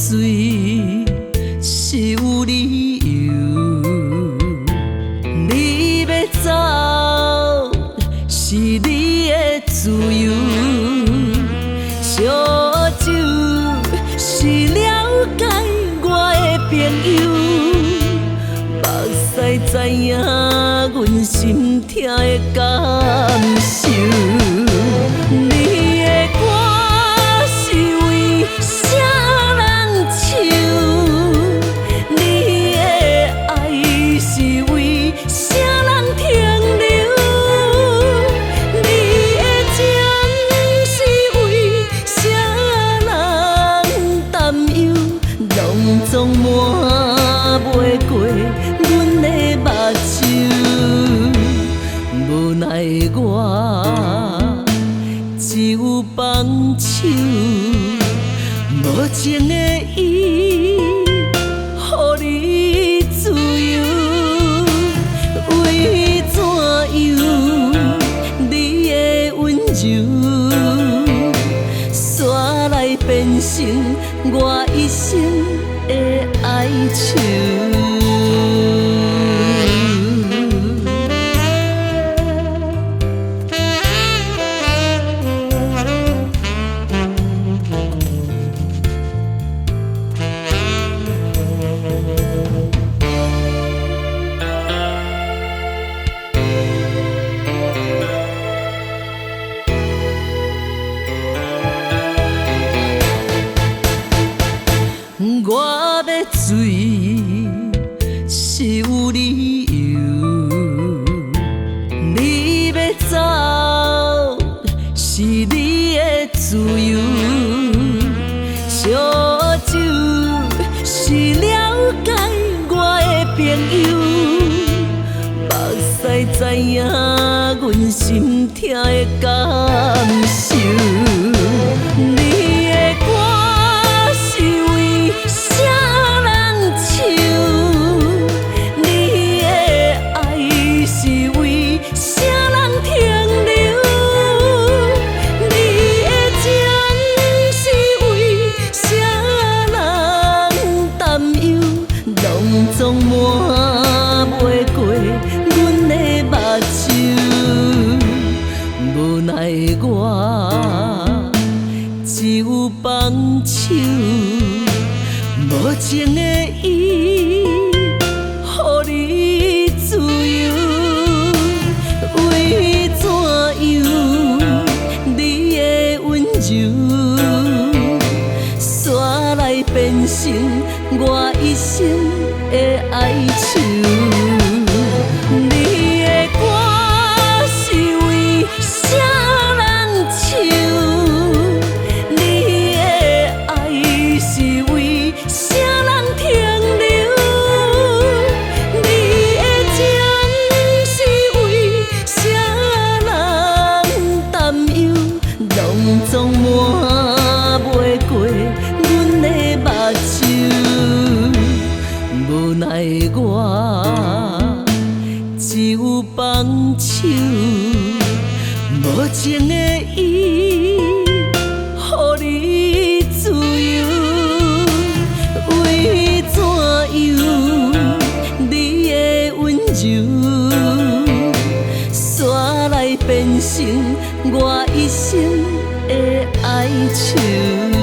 水是有理由，你要走是你的自由。烧酒是了解我的朋友，目屎知影阮心痛的感受。你的歌是为谁人唱？你的爱是为谁人停留？你的情是为谁人担忧？拢总瞒袂过阮的目睭，无奈我只有放手，无情的伊，予你自由。为怎样你的温柔，煞来变成我一生的哀愁？我要醉是有理由，你要走是你的自由。烧酒是了解我的朋友，目屎知影阮心痛的感受。你的歌是为谁人唱？你的爱是为谁人停留？你的情是为谁人担忧？拢总瞒袂过阮的目睭，无奈我只有放手，无情的伊，予你自由。为怎样你的温柔，煞来变成我一生的哀愁？你的歌是为谁人唱？你的爱是为谁人停留？你的情是为谁人担忧？拢总瞒袂过阮的目睭，无奈我只有放手，无情的伊，予你自由。为怎样你的温柔，煞来变成我一生的哀愁？